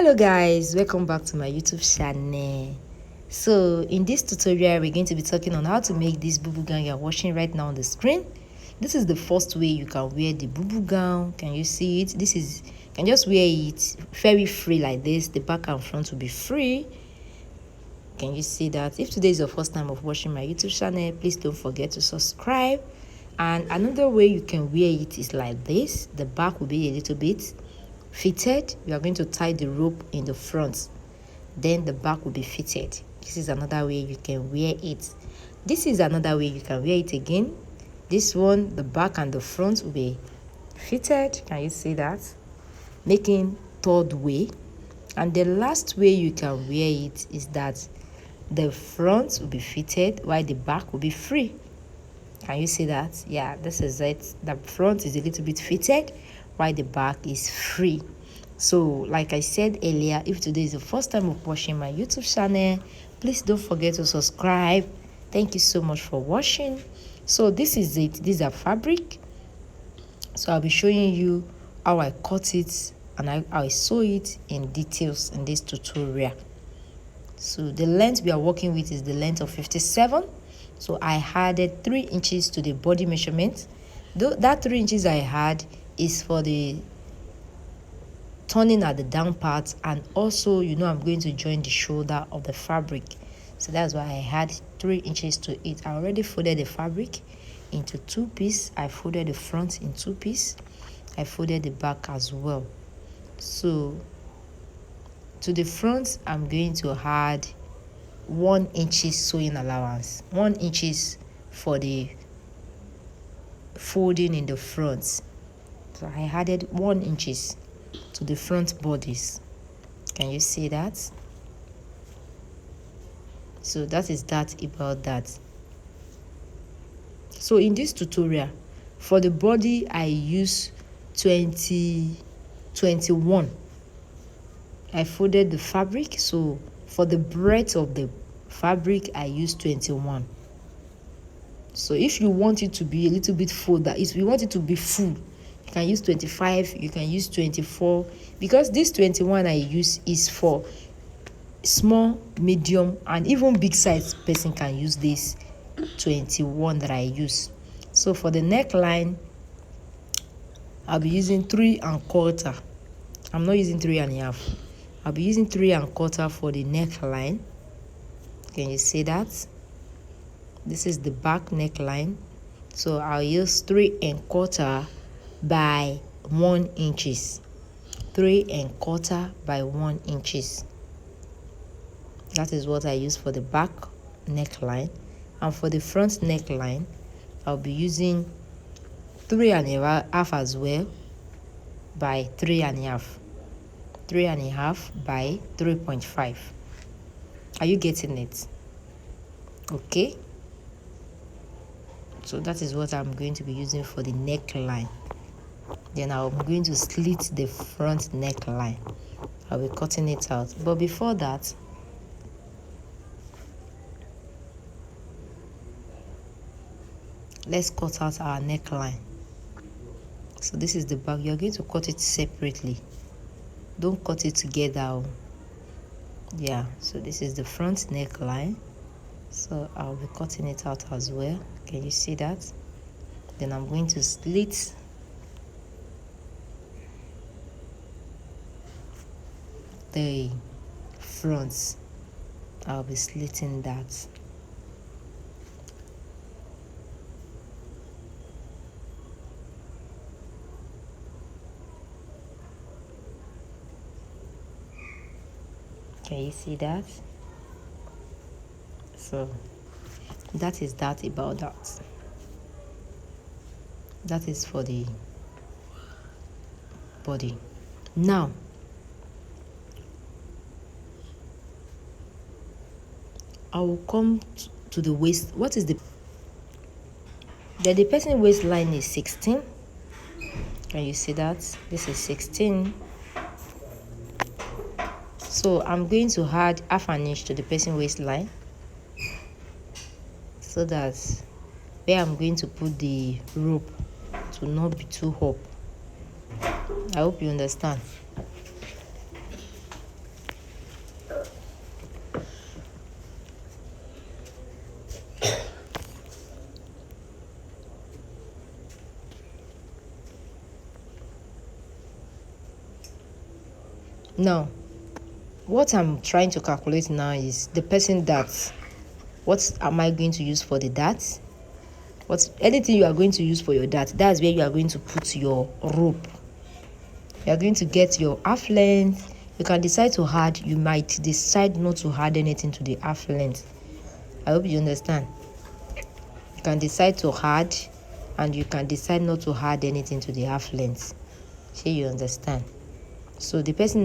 Hello guys, welcome back to my YouTube channel. So in this tutorial we're going to be talking on how to make this bubu gown you're watching right now on the screen. This is the first way you can wear the bubu gown. Can you see it? You can just wear it very free like this. The back and front will be free. Can you see that? If today is your first time of watching my YouTube channel, please don't forget to subscribe. And another way you can wear it is like this. The back will be a little bit fitted. You are going to tie the rope in the front, then the back will be fitted. This is another way you can wear it. This is another way you can wear it again. This one, the back and the front will be fitted. Can you see that? Making third way. And the last way you can wear it is that the front will be fitted while the back will be free. Can you see that? Yeah, this is it. The front is a little bit fitted while the back is free. So like I said earlier, if today is the first time of watching my YouTube channel, please don't forget to subscribe. Thank you so much for watching. So this is it. These are fabric. So I'll be showing you how I cut it and how I sew it in details in this tutorial. So the length we are working with is the length of 57. So I added 3 inches to the body measurement. That 3 inches I had is for the turning at the down part, and also I'm going to join the shoulder of the fabric. So that's why I had 3 inches to it. I already folded the fabric into 2 pieces. I folded the front in 2 pieces. I folded the back as well. So to the front I'm going to add 1 inch sewing allowance. 1 inch for the folding in the front. So I added 1 inch to the front bodies. Can you see that? So that is that about that. So in this tutorial, for the body I use 21. I folded the fabric, so for the breadth of the fabric I use 21. So if you want it to be a little bit full, if you want it to be full, you can use 25, you can use 24, because this 21 I use is for small, medium, and even big size person can use this 21 that I use. So for the neckline, I'll be using 3 1/4. I'm not using 3 1/2. I'll be using 3 1/4 for the neckline. Can you see that? This is the back neckline. So I'll use 3 1/4 by 1 inches. 3 1/4 by 1 inches. That is what I use for the back neckline. And for the front neckline, I'll be using 3 1/2 as well by 3 1/2. 3 1/2 by 3.5. Are you getting it? Okay. So that is what I'm going to be using for the neckline. Then I'm going to slit the front neckline. I'll be cutting it out. But before that, let's cut out our neckline. So this is the back. You're going to cut it separately. Don't cut it together. Yeah, so this is the front neckline. So I'll be cutting it out as well. Can you see that? Then I'm going to slit the front. I'll be slitting that. Can you see that? So that is that about that. That is for the body. Now I will come to the waist. What is the person waistline is 16. Can you see that? This is 16. So I'm going to add 1/2 inch to the person waistline, so that where I'm going to put the rope to not be too up. I hope you understand. Now, what I'm trying to calculate now is the person that, what am I going to use for the dart? Anything you are going to use for your dart, that's where you are going to put your rope. You are going to get your half length. You can decide to add, you might decide not to add anything to the half length. I hope you understand. You can decide to add, and you can decide not to add anything to the half length. Sure, you understand. So the person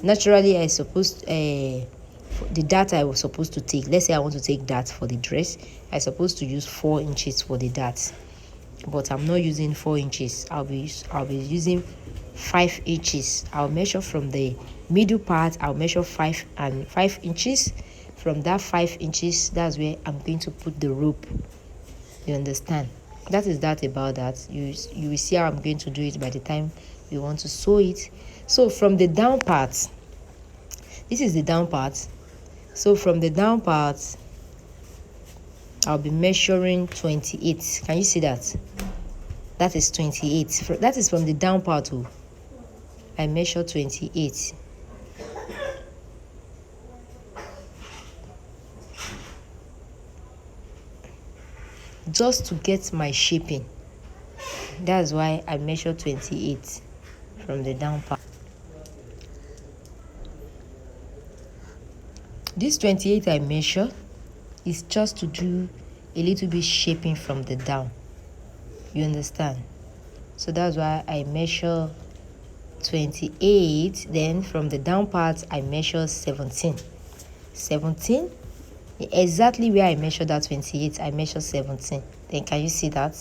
naturally, I supposed the dart I was supposed to take, let's say I want to take dart for the dress, I supposed to use 4 inches for the dart, but I'm not using 4 inches. I'll be using 5 inches. I'll measure from the middle part. I'll measure 5 inches. From that 5 inches, that's where I'm going to put the rope. You understand? That is that about that. You will see how I'm going to do it by the time we want to sew it. So from the down part, this is the down part. So from the down part, I'll be measuring 28. Can you see that? That is 28. That is from the down part. Oh, I measure 28. Just to get my shaping. That's why I measure 28 from the down part. This 28 I measure is just to do a little bit shaping from the down. You understand? So that's why I measure 28. Then from the down part, I measure 17. 17, exactly where I measure that 28, I measure 17. Then can you see that?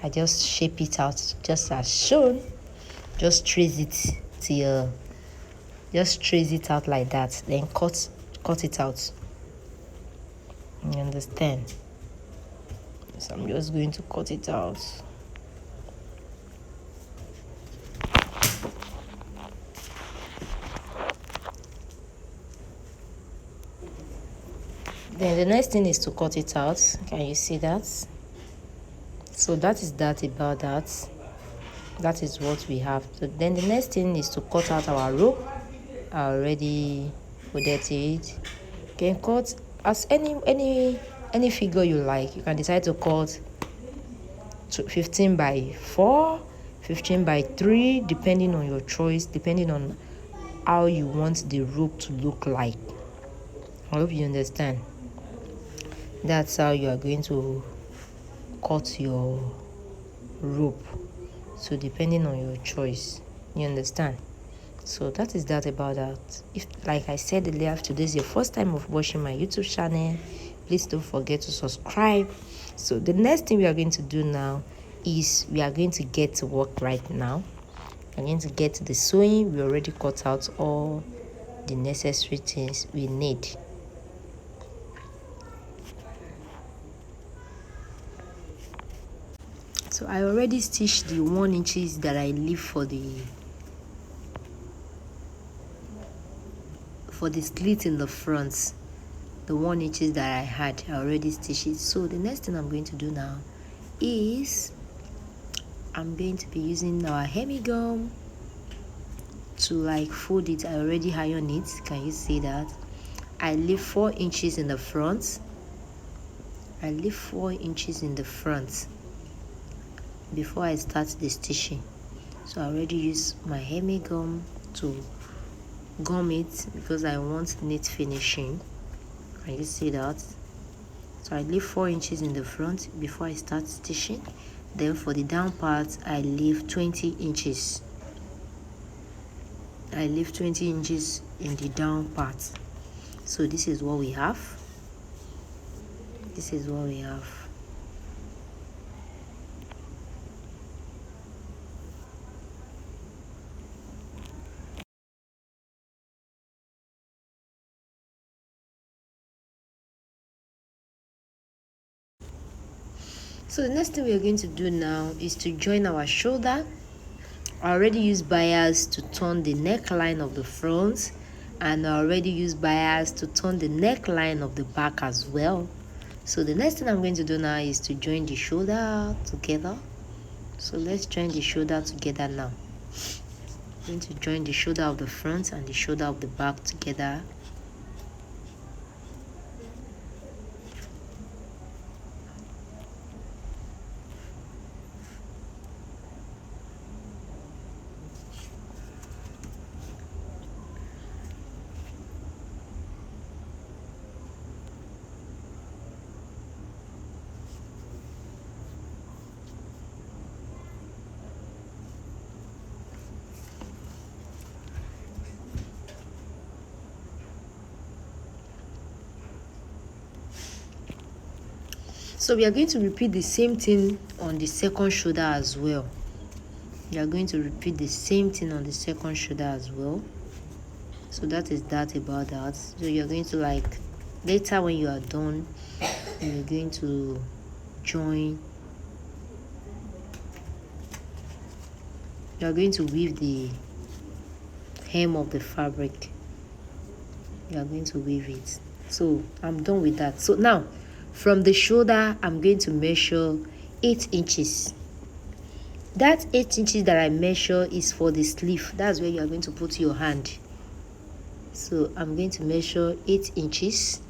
I just shape it out just as shown. Just trace it till, just trace it out like that. Then cut it out. You understand? So I'm just going to cut it out. Then the next thing is to cut it out. Can you see that? So that is that about that. That is what we have. So then the next thing is to cut out our rope. I already folded it. You can cut as any figure you like. You can decide to cut 15 by 4, 15 by 3, depending on your choice, depending on how you want the rope to look like. I hope you understand. That's how you are going to cut your rope. So depending on your choice, you understand. So that is that about that. If, like I said earlier, if today is your first time of watching my YouTube channel, please don't forget to subscribe. So the next thing we are going to do now is we are going to get to work right now. I'm going to get to the sewing. We already cut out all the necessary things we need. So I already stitched the 1 inches that I leave for the slit in the front. The 1 inches that I had, I already stitched it. So the next thing I'm going to do now is I'm going to be using our hemi gum to like fold it. I already iron it. Can you see that? I leave 4 inches in the front. I leave 4 inches in the front before I start the stitching. So I already use my hemi gum to gum it because I want neat finishing. Can you see that? So I leave 4 inches in the front before I start stitching. Then for the down part, I leave 20 inches. I leave 20 inches in the down part. So this is what we have. This is what we have. So the next thing we are going to do now is to join our shoulder. I already used bias to turn the neckline of the front, and I already used bias to turn the neckline of the back as well. So the next thing I'm going to do now is to join the shoulder together. So let's join the shoulder together now. I'm going to join the shoulder of the front and the shoulder of the back together. So we are going to repeat the same thing on the second shoulder as well. We are going to repeat the same thing on the second shoulder as well. So that is that about that. So you're going to, like, later when you are done, you're going to join. You are going to weave the hem of the fabric. You are going to weave it. So I'm done with that. So now from the shoulder, I'm going to measure 8 inches. That 8 inches that I measure is for the sleeve. That's where you are going to put your hand. So I'm going to measure 8 inches.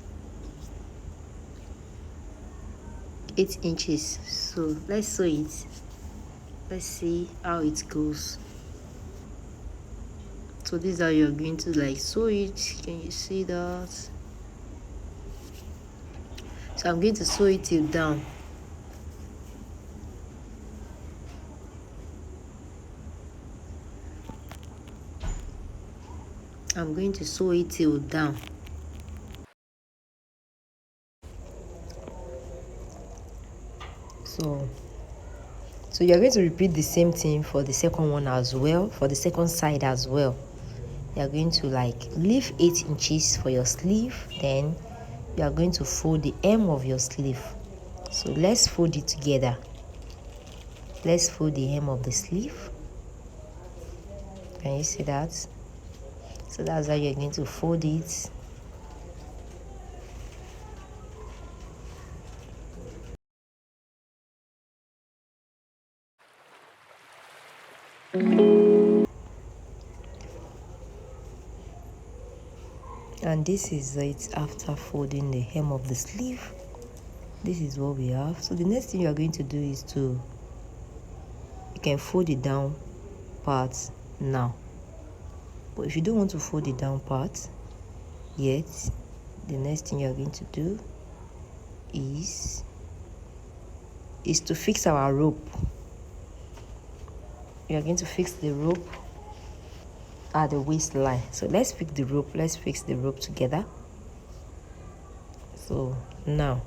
8 inches. So let's sew it. Let's see how it goes. So this is how you're going to, like, sew it. Can you see that? So I'm going to sew it till down. I'm going to sew it till down. So you're going to repeat the same thing for the second one as well, for the second side as well. You're going to, like, leave 8 inches for your sleeve, then you are going to fold the hem of your sleeve. So let's fold it together. Let's fold the hem of the sleeve. Can you see that? So that's how you're going to fold it. And this is it after folding the hem of the sleeve. This is what we have. So the next thing you are going to do is you can fold the down part now. But if you don't want to fold the down part yet, the next thing you are going to do is to fix our rope. We are going to fix the rope at the waistline. So let's fix the rope. Let's fix the rope together. So now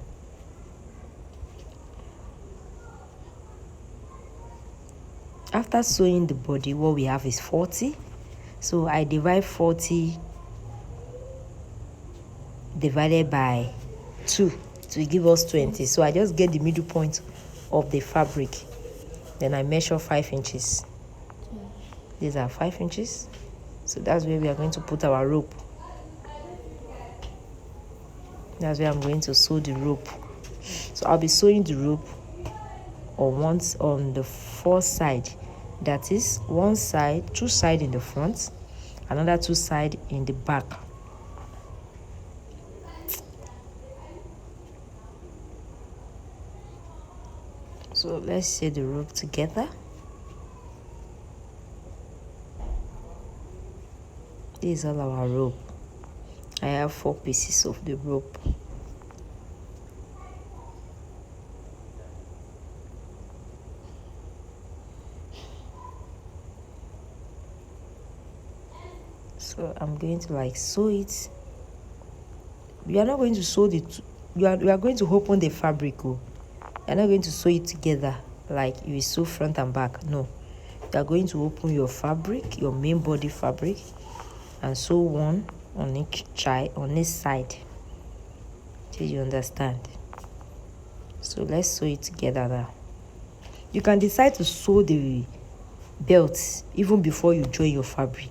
after sewing the body, what we have is 40. So I divide 40 divided by 2 to give us 20. So I just get the middle point of the fabric. Then I measure 5 inches. These are 5 inches. So that's where we are going to put our rope. That's where I'm going to sew the rope. So I'll be sewing the rope on the first side. That is one side, 2 sides in the front, another 2 sides in the back. So let's sew the rope together. This is all our rope. I have 4 pieces of the rope. So I'm going to, like, sew it. We are not going to sew we are going to open the fabric. You're not going to sew it together like you sew front and back. No, you are going to open your fabric, your main body fabric, and sew one on each side. Till you understand. So let's sew it together now. You can decide to sew the belt even before you join your fabric.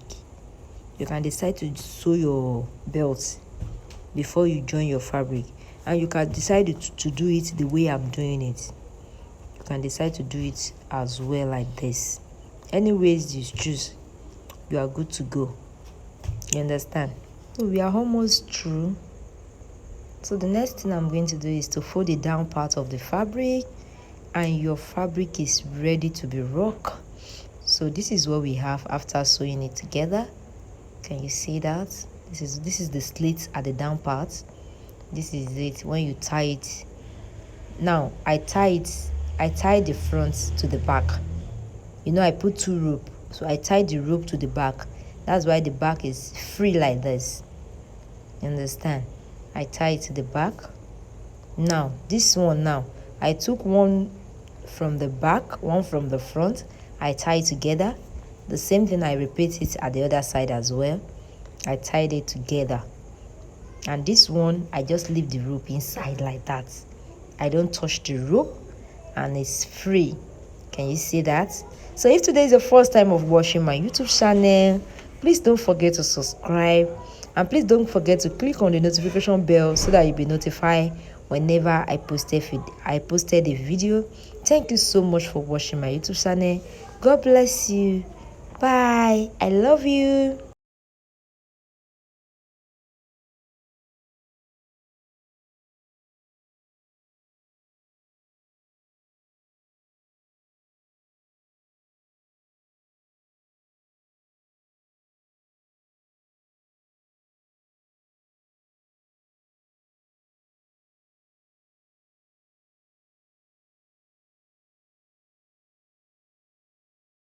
You can decide to sew your belt before you join your fabric, and you can decide to do it the way I'm doing it. You can decide to do it as well, like this. Anyways you choose, you are good to go. You understand? So we are almost through. So the next thing I'm going to do is to fold the down part of the fabric, and your fabric is ready to be rocked. So this is what we have after sewing it together. Can you see that? This is the slit at the down part. This is it when you tie it. Now I tie the front to the back. You know, I put 2 rope, so I tie the rope to the back. That's why the back is free like this. You understand? I tie it to the back. Now this one, now I took one from the back, one from the front. I tie it together. The same thing, I repeat it at the other side as well. I tied it together, and this one I just leave the rope inside like that. I don't touch the rope, and it's free. Can you see that? So if today is the first time of watching my YouTube channel, please don't forget to subscribe, and please don't forget to click on the notification bell so that you'll be notified whenever I posted a video. Thank you so much for watching my YouTube channel. God bless you. Bye. I love you.